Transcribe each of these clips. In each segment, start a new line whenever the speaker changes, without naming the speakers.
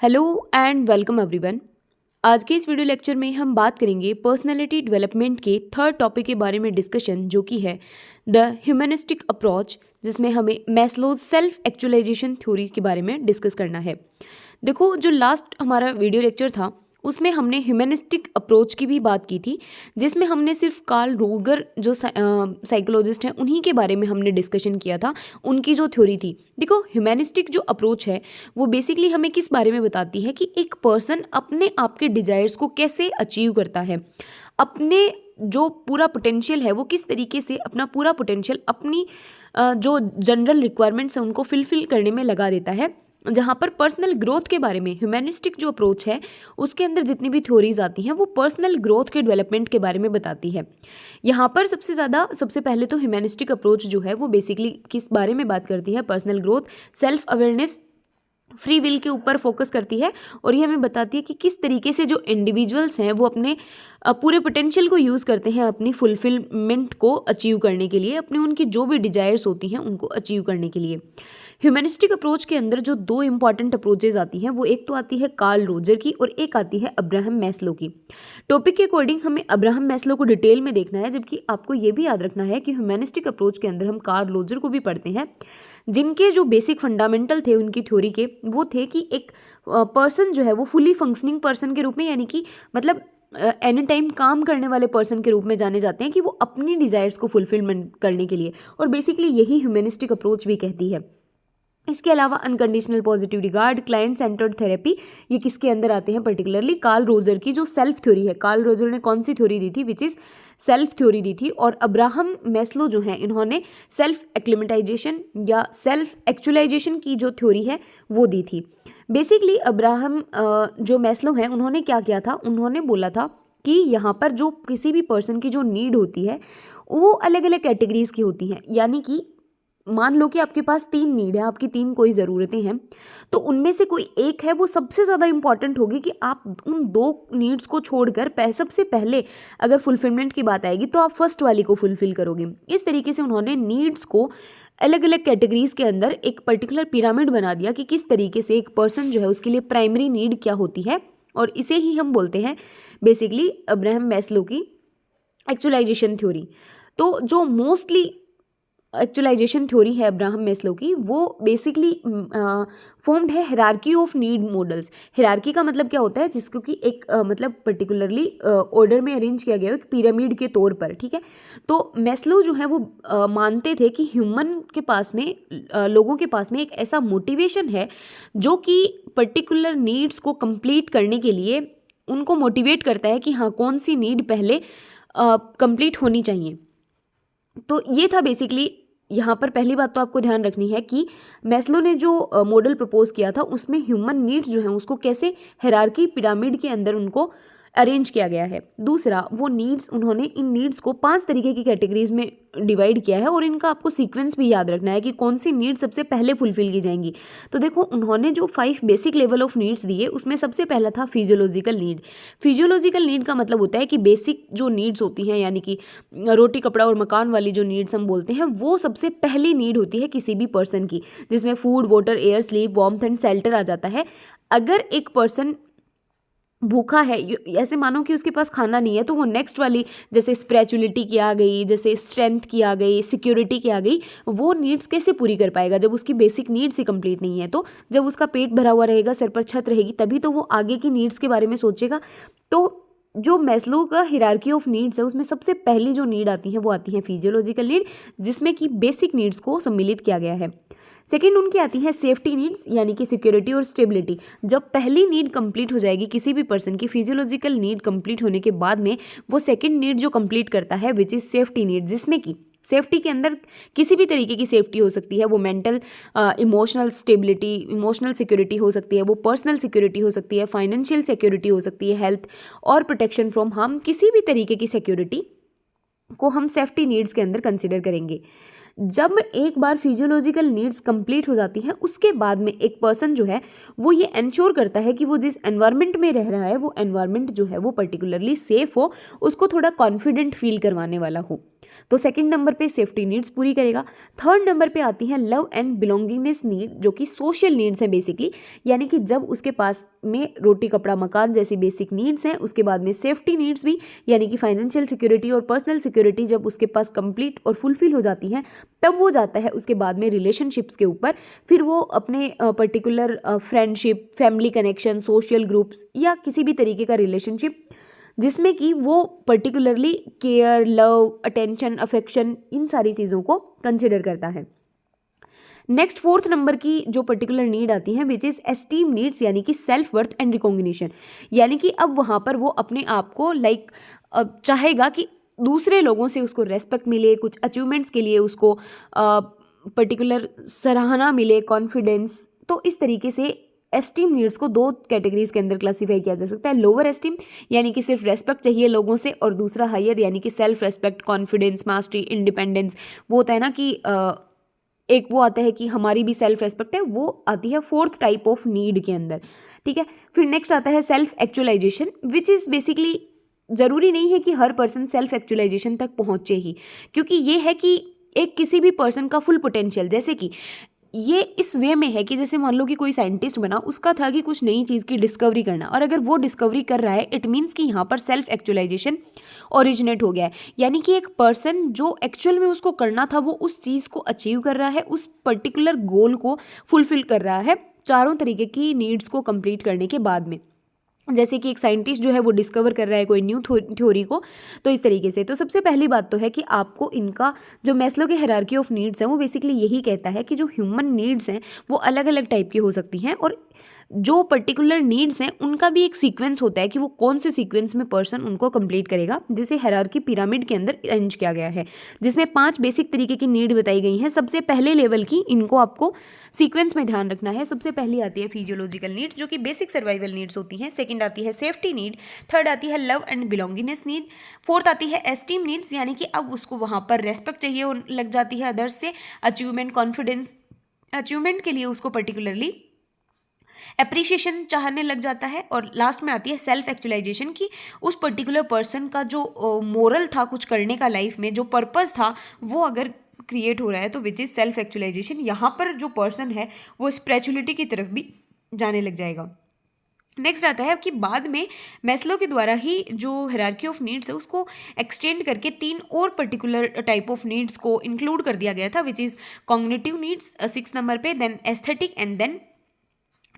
Hello and welcome everyone. आज के इस वीडियो लेक्चर में हम बात करेंगे पर्सनालिटी डेवलपमेंट के थर्ड टॉपिक के बारे में डिस्कशन, जो कि है द ह्यूमनिस्टिक अप्रोच, जिसमें हमें मैस्लोज सेल्फ एक्चुअलाइजेशन थ्योरी के बारे में डिस्कस करना है। देखो, जो लास्ट हमारा वीडियो लेक्चर था उसमें हमने ह्यूमनिस्टिक अप्रोच की भी बात की थी, जिसमें हमने सिर्फ कार्ल रोगर जो साइकोलॉजिस्ट हैं उन्हीं के बारे में हमने डिस्कशन किया था, उनकी जो थ्योरी थी। देखो, ह्यूमनिस्टिक जो अप्रोच है वो बेसिकली हमें किस बारे में बताती है कि एक पर्सन अपने आप के डिज़ायर्स को कैसे अचीव करता है, अपने जो पूरा पोटेंशियल है वो किस तरीके से अपना पूरा पोटेंशियल अपनी जो जनरल रिक्वायरमेंट्स हैं उनको फिलफिल करने में लगा देता है। जहाँ पर पर्सनल ग्रोथ के बारे में ह्यूमनिस्टिक जो अप्रोच है उसके अंदर जितनी भी थ्योरीज आती हैं वो पर्सनल ग्रोथ के डेवलपमेंट के बारे में बताती है। यहाँ पर सबसे पहले तो ह्यूमनिस्टिक अप्रोच जो है वो बेसिकली किस बारे में बात करती है, personal growth, self awareness, free will के ऊपर फोकस करती है। और ये हमें बताती है कि किस तरीके से जो इंडिविजुअल्स हैं वो अपने पूरे पोटेंशियल को यूज़ करते हैं अपनी फुलफिलमेंट को अचीव करने के लिए, अपनी उनकी जो भी डिजायर्स होती हैं उनको अचीव करने के लिए। ह्यूमनिस्टिक अप्रोच के अंदर जो दो इंपॉर्टेंट अप्रोचेज आती हैं वो एक तो आती है कार्ल रोजर की और एक आती है अब्राहम मैस्लो की। टॉपिक के अकॉर्डिंग हमें अब्राहम मैस्लो को डिटेल में देखना है, जबकि आपको ये भी याद रखना है कि ह्यूमनिस्टिक अप्रोच के अंदर हम कार्ल रोजर को भी पढ़ते हैं, जिनके जो बेसिक फंडामेंटल थे उनकी थ्योरी के वो थे कि एक पर्सन जो है वो फुली फंक्शनिंग पर्सन के रूप में, यानी कि मतलब एनी टाइम काम करने वाले पर्सन के रूप में जाने जाते हैं, कि वो अपनी डिज़ायर्स को फुलफिलमेंट करने के लिए। और बेसिकली यही ह्यूमनिस्टिक अप्रोच भी कहती है। इसके अलावा unconditional positive regard, client centred therapy, ये किसके अंदर आते हैं? पर्टिकुलरली कार्ल रोजर की जो सेल्फ थ्योरी है। कार्ल रोजर ने कौन सी थ्योरी दी थी? विच इज़ सेल्फ थ्योरी दी थी। और अब्राहम मैस्लो जो हैं इन्होंने सेल्फ एक्लिमेटाइजेशन या सेल्फ एक्चुअलाइजेशन की जो थ्योरी है वो दी थी। बेसिकली अब्राहम जो मैस्लो हैं उन्होंने क्या किया था, उन्होंने बोला था कि यहाँ पर जो किसी भी पर्सन की जो नीड होती है वो अलग अलग कैटेगरीज की होती हैं। यानी कि मान लो कि आपके पास 3 नीड है, आपकी 3 कोई ज़रूरतें हैं, तो उनमें से कोई एक है वो सबसे ज़्यादा इंपॉर्टेंट होगी कि आप उन 2 नीड्स को छोड़कर सबसे पहले अगर फुलफिलमेंट की बात आएगी तो आप फर्स्ट वाली को फुलफिल करोगे। इस तरीके से उन्होंने नीड्स को अलग अलग कैटेगरीज के अंदर एक पर्टिकुलर पिरामिड बना दिया कि किस तरीके से एक पर्सन जो है उसके लिए प्राइमरी नीड क्या होती है, और इसे ही हम बोलते हैं बेसिकली अब्राहम मैस्लो की एक्चुअलाइजेशन थ्योरी। तो जो मोस्टली एक्चुअलाइजेशन थ्योरी है अब्राहम मैस्लो की, वो बेसिकली फॉर्म्ड है hierarchy of need models. Hierarchy का मतलब क्या होता है? जिसको कि एक मतलब पर्टिकुलरली ऑर्डर में अरेंज किया गया है एक पिरामिड के तौर पर, ठीक है। तो मैस्लो जो है वो मानते थे कि ह्यूमन के पास में लोगों के पास में एक ऐसा मोटिवेशन है जो कि पर्टिकुलर नीड्स को कंप्लीट करने के लिए उनको मोटिवेट करता है कि हाँ, कौन सी नीड पहले कंप्लीट होनी चाहिए। तो ये था बेसिकली। यहाँ पर पहली बात तो आपको ध्यान रखनी है कि मैस्लो ने जो मॉडल प्रपोज किया था उसमें ह्यूमन नीड्स जो हैं उसको कैसे हायरार्की पिरामिड के अंदर उनको अरेंज किया गया है। दूसरा, वो नीड्स, उन्होंने इन नीड्स को 5 तरीके की कैटेगरीज में डिवाइड किया है, और इनका आपको सीक्वेंस भी याद रखना है कि कौन सी नीड सबसे पहले फुलफिल की जाएंगी। तो देखो, उन्होंने जो 5 बेसिक लेवल ऑफ नीड्स दिए उसमें सबसे पहला था फिजियोलॉजिकल नीड। फिजियोलॉजिकल नीड का मतलब होता है कि बेसिक जो नीड्स होती हैं, यानी कि रोटी कपड़ा और मकान वाली जो नीड्स हम बोलते हैं, वो सबसे पहली नीड होती है किसी भी पर्सन की, जिसमें food, water, air, sleep, warmth and shelter आ जाता है। अगर एक पर्सन भूखा है, ऐसे मानो कि उसके पास खाना नहीं है, तो वो नेक्स्ट वाली, जैसे स्पिरिचुअलिटी की आ गई, जैसे स्ट्रेंथ की आ गई, सिक्योरिटी की आ गई, वो नीड्स कैसे पूरी कर पाएगा जब उसकी बेसिक नीड्स ही कंप्लीट नहीं है? तो जब उसका पेट भरा हुआ रहेगा, सिर पर छत रहेगी, तभी तो वो आगे की नीड्स के बारे में सोचेगा। तो जो मैस्लो का हिरार्की ऑफ नीड्स है उसमें सबसे पहली जो नीड आती है वो आती है फिजियोलॉजिकल नीड, जिसमें कि बेसिक नीड्स को सम्मिलित किया गया है। सेकेंड उनकी आती है सेफ्टी नीड्स, यानी कि सिक्योरिटी और स्टेबिलिटी। जब पहली नीड कंप्लीट हो जाएगी किसी भी पर्सन की, फिजियोलॉजिकल नीड कंप्लीट होने के बाद में वो सेकेंड नीड जो कंप्लीट करता है विच इज़ सेफ्टी नीड, जिसमें कि सेफ्टी के अंदर किसी भी तरीके की सेफ्टी हो सकती है। वो mental, emotional stability, emotional security हो सकती है, वो पर्सनल सिक्योरिटी हो सकती है, फाइनेंशियल सिक्योरिटी हो सकती है, हेल्थ और प्रोटेक्शन फ्रॉम हार्म, किसी भी तरीके की सिक्योरिटी को हम सेफ्टी नीड्स के अंदर कंसिडर करेंगे। जब एक बार फिजियोलॉजिकल नीड्स कंप्लीट हो जाती हैं उसके बाद में एक पर्सन जो है वो ये इंश्योर करता है कि वो जिस एनवायरनमेंट में रह रहा है वो एनवायरनमेंट जो है वो पर्टिकुलरली सेफ हो, उसको थोड़ा कॉन्फिडेंट फील करवाने वाला हो। तो सेकंड नंबर पे सेफ्टी नीड्स पूरी करेगा। थर्ड नंबर पे आती है लव एंड बिलोंगिंगनेस नीड, जो कि सोशल नीड्स हैं बेसिकली, यानी कि जब उसके पास में रोटी कपड़ा मकान जैसी बेसिक नीड्स हैं, उसके बाद में सेफ्टी नीड्स भी, यानी कि फाइनेंशियल सिक्योरिटी और पर्सनल सिक्योरिटी जब उसके पास कंप्लीट और फुलफिल हो जाती हैं, तब वो जाता है उसके बाद में रिलेशनशिप्स के ऊपर। फिर वो अपने particular friendship, family connection, social groups या किसी भी तरीके का रिलेशनशिप जिसमें कि वो particularly care, love, attention, affection, इन सारी चीज़ों को कंसिडर करता है। नेक्स्ट फोर्थ नंबर की जो पर्टिकुलर नीड आती है विच इज़ एस्टीम नीड्स, यानी कि सेल्फ वर्थ एंड रिकॉग्निशन, यानी कि अब वहाँ पर वो अपने आप को चाहेगा कि दूसरे लोगों से उसको रेस्पेक्ट मिले, कुछ अचीवमेंट्स के लिए उसको पर्टिकुलर सराहना मिले, कॉन्फिडेंस। तो इस तरीके से एस्टीम नीड्स को दो कैटेगरीज के अंदर क्लासीफाई किया जा सकता है। लोअर एस्टीम यानी कि सिर्फ रेस्पेक्ट चाहिए लोगों से, और दूसरा हायर यानी कि self respect, confidence, mastery, independence. वो होता है ना कि एक वो आता है कि हमारी भी सेल्फ रेस्पेक्ट है, वो आती है फोर्थ टाइप ऑफ नीड के अंदर, ठीक है। फिर नेक्स्ट आता है self actualization, which is basically ज़रूरी नहीं है कि हर पर्सन सेल्फ एक्चुअलाइजेशन तक पहुँचे ही, क्योंकि ये है कि एक किसी भी पर्सन का फुल पोटेंशियल, जैसे कि ये इस वे में है कि जैसे मान लो कि कोई साइंटिस्ट बना, उसका था कि कुछ नई चीज़ की डिस्कवरी करना, और अगर वो डिस्कवरी कर रहा है इट मीन्स कि यहाँ पर सेल्फ एक्चुअलाइजेशन ओरिजिनेट हो गया है, यानी कि एक पर्सन जो एक्चुअल में उसको करना था वो उस चीज़ को अचीव कर रहा है, उस पर्टिकुलर गोल को फुलफिल कर रहा है चारों तरीके की नीड्स को कंप्लीट करने के बाद में। जैसे कि एक साइंटिस्ट जो है वो डिस्कवर कर रहा है कोई न्यू थ्योरी को, तो इस तरीके से। तो सबसे पहली बात तो है कि आपको इनका जो मैस्लो के हायरार्की ऑफ नीड्स है वो बेसिकली यही कहता है कि जो ह्यूमन नीड्स हैं वो अलग अलग टाइप की हो सकती हैं, और जो पर्टिकुलर नीड्स हैं उनका भी एक सीक्वेंस होता है कि वो कौन से सीक्वेंस में पर्सन उनको कंप्लीट करेगा, जिसे हायरार्की पिरामिड के अंदर अरेंज किया गया है, जिसमें 5 बेसिक तरीके की नीड बताई गई हैं। सबसे पहले लेवल की, इनको आपको सीक्वेंस में ध्यान रखना है। सबसे पहली आती है फिजियोलॉजिकल नीड, जो कि बेसिक सर्वाइवल नीड्स होती हैं। सेकंड आती है सेफ्टी नीड। थर्ड आती है love and belongingness need. Fourth आती है एस्टीम नीड्स, यानी कि अब उसको वहाँ पर रेस्पेक्ट चाहिए लग जाती है अदर्स से, अचीवमेंट, कॉन्फिडेंस, अचीवमेंट के लिए उसको पर्टिकुलरली एप्रिशिएशन चाहने लग जाता है। और लास्ट में आती है सेल्फ एक्चुअलाइजेशन, की उस पर्टिकुलर पर्सन का जो मोरल था कुछ करने का लाइफ में, जो पर्पस था वो अगर क्रिएट हो रहा है, तो विच इज़ सेल्फ एक्चुअलाइजेशन। यहाँ पर जो पर्सन है वो स्पिरिचुअलिटी की तरफ भी जाने लग जाएगा। नेक्स्ट आता है कि बाद में मैस्लो के द्वारा ही जो हायरार्की ऑफ नीड्स है उसको एक्सटेंड करके 3 और पर्टिकुलर टाइप ऑफ नीड्स को इंक्लूड कर दिया गया था, which is cognitive needs 6 number पे, then aesthetic and then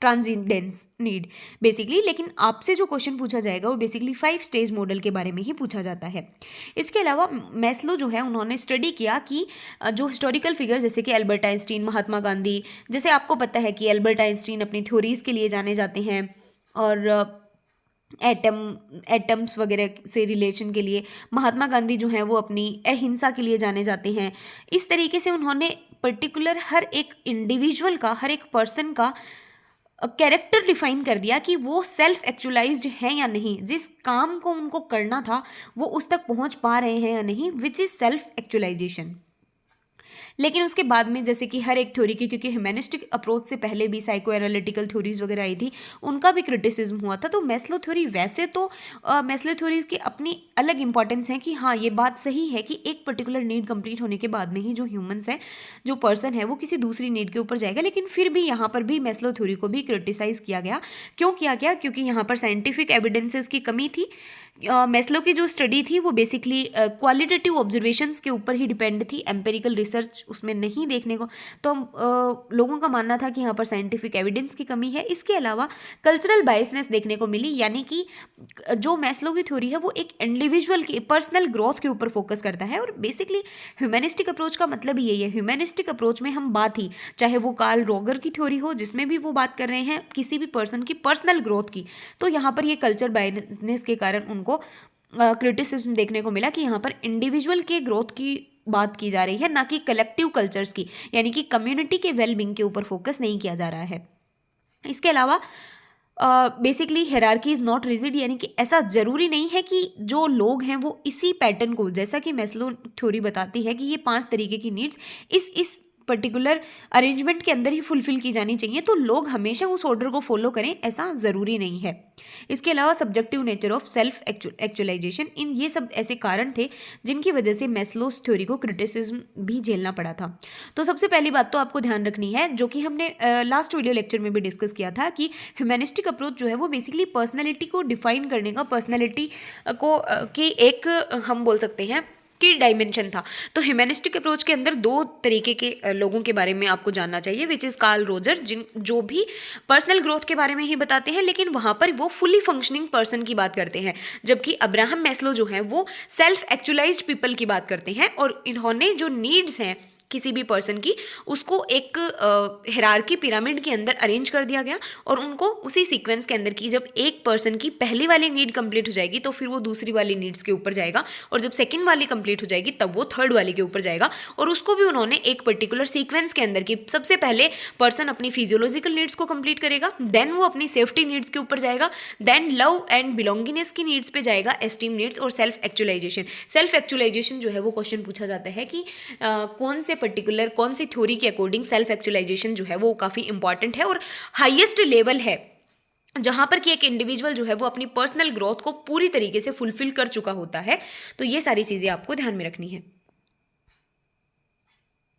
transcendence need basically. लेकिन आपसे जो क्वेश्चन पूछा जाएगा वो बेसिकली 5 स्टेज मॉडल के बारे में ही पूछा जाता है। इसके अलावा मैस्लो जो है उन्होंने स्टडी किया कि जो हिस्टोरिकल फिगर्स जैसे कि एल्बर्ट आइंस्टीन, महात्मा गांधी, जैसे आपको पता है कि एल्बर्ट आइंस्टीन अपनी थ्योरीज़ के लिए जाने जाते हैं, और एटम्स वगैरह से रिलेशन के लिए महात्मा गांधी जो हैं वो अपनी अहिंसा के लिए जाने जाते हैं। इस तरीके से उन्होंने पर्टिकुलर हर एक इंडिविजुअल का, हर एक पर्सन का कैरेक्टर डिफाइन कर दिया कि वो सेल्फ एक्चुअलाइज्ड हैं या नहीं, जिस काम को उनको करना था वो उस तक पहुंच पा रहे हैं या नहीं, विच इज़ सेल्फ एक्चुअलाइजेशन। लेकिन उसके बाद में जैसे कि हर एक थ्योरी की, क्योंकि ह्यूमैनिस्टिक अप्रोच से पहले भी साइको एनालिटिकल थ्योरीज वगैरह आई थी, उनका भी क्रिटिसिज्म हुआ था। तो मैस्लो थ्योरी, वैसे तो मैस्लो थ्योरीज की अपनी अलग इंपॉर्टेंस है कि हाँ ये बात सही है कि एक पर्टिकुलर नीड कंप्लीट होने के बाद में ही जो ह्यूमंस है, जो पर्सन है, वो किसी दूसरी नीड के ऊपर जाएगा। लेकिन फिर भी यहाँ पर भी मैस्लो थ्योरी को भी क्रिटिसाइज किया गया। क्यों किया गया? क्योंकि यहाँ पर साइंटिफिक एविडेंसेस की कमी थी। मैस्लो की जो स्टडी थी वो बेसिकली क्वालिटेटिव ऑब्जर्वेशंस के ऊपर ही डिपेंड थी, एम्पेरिकल रिसर्च उसमें नहीं देखने को, तो लोगों का मानना था कि यहाँ पर साइंटिफिक एविडेंस की कमी है। इसके अलावा कल्चरल बायसनेस देखने को मिली, यानी कि जो मैस्लो की थ्योरी है वो एक इंडिविजुअल की पर्सनल ग्रोथ के ऊपर फोकस करता है। और बेसिकली ह्यूमैनिस्टिक अप्रोच का मतलब ही यही है। ह्यूमैनिस्टिक अप्रोच में हम बात ही, चाहे वो कार्ल रोगर की थ्योरी हो जिसमें भी वो बात कर रहे हैं किसी भी पर्सन की पर्सनल ग्रोथ की, तो यहाँ पर ये कल्चर बायसनेस के कारण उनको क्रिटिसिज्म देखने को मिला कि यहाँ पर इंडिविजुअल के ग्रोथ की बात की जा रही है, ना कि कलेक्टिव कल्चर्स की, यानी कि कम्युनिटी के वेलबींग के ऊपर फोकस नहीं किया जा रहा है। इसके अलावा basically hierarchy is not rigid, यानी कि ऐसा ज़रूरी नहीं है कि जो लोग हैं वो इसी पैटर्न को, जैसा कि मैस्लो थ्योरी बताती है कि ये 5 तरीके की नीड्स इस पर्टिकुलर अरेंजमेंट के अंदर ही फुलफिल की जानी चाहिए, तो लोग हमेशा उस ऑर्डर को फॉलो करें ऐसा ज़रूरी नहीं है। इसके अलावा subjective nature of self actualisation, इन ये सब ऐसे कारण थे जिनकी वजह से मैस्लोस थ्योरी को क्रिटिसिज्म भी झेलना पड़ा था। तो सबसे पहली बात तो आपको ध्यान रखनी है, जो कि हमने लास्ट वीडियो लेक्चर में भी डिस्कस किया था, कि ह्यूमैनिस्टिक अप्रोच जो है वो बेसिकली पर्सनैलिटी को डिफाइन करने का, पर्सनैलिटी को की एक हम बोल सकते हैं की डायमेंशन था। तो ह्यूमैनिस्टिक अप्रोच के अंदर दो तरीके के लोगों के बारे में आपको जानना चाहिए, विच इज़ कार्ल रोजर, जो भी पर्सनल ग्रोथ के बारे में ही बताते हैं, लेकिन वहाँ पर वो फुली फंक्शनिंग पर्सन की बात करते हैं, जबकि अब्राहम मैस्लो जो हैं वो सेल्फ एक्चुअलाइज्ड पीपल की बात करते हैं, और इन्होंने जो नीड्स हैं किसी भी पर्सन की, उसको एक हिरार्की पिरामिड के अंदर अरेंज कर दिया गया, और उनको उसी सीक्वेंस के अंदर की जब एक पर्सन की पहली वाली नीड कंप्लीट हो जाएगी तो फिर वो दूसरी वाली नीड्स के ऊपर जाएगा, और जब सेकंड वाली कंप्लीट हो जाएगी तब वो थर्ड वाली के ऊपर जाएगा, और उसको भी उन्होंने एक पर्टिकुलर सीक्वेंस के अंदर की, सबसे पहले पर्सन अपनी फिजियोलॉजिकल नीड्स को कंप्लीट करेगा, देन वो अपनी सेफ्टी नीड्स के ऊपर जाएगा, देन लव एंड बिलोंगिंगनेस की नीड्स पे जाएगा, एस्टीम नीड्स, और सेल्फ एक्चुअलाइजेशन। सेल्फ एक्चुअलाइजेशन जो है वो क्वेश्चन पूछा जाता है कि कौन से पर्टिकुलर, कौन सी थ्योरी के अकॉर्डिंग सेल्फ एक्चुअलाइजेशन जो है वो काफ़ी इंपॉर्टेंट है और हाईएस्ट लेवल है, जहाँ पर कि एक इंडिविजुअल जो है वो अपनी पर्सनल ग्रोथ को पूरी तरीके से फुलफिल कर चुका होता है। तो ये सारी चीज़ें आपको ध्यान में रखनी है।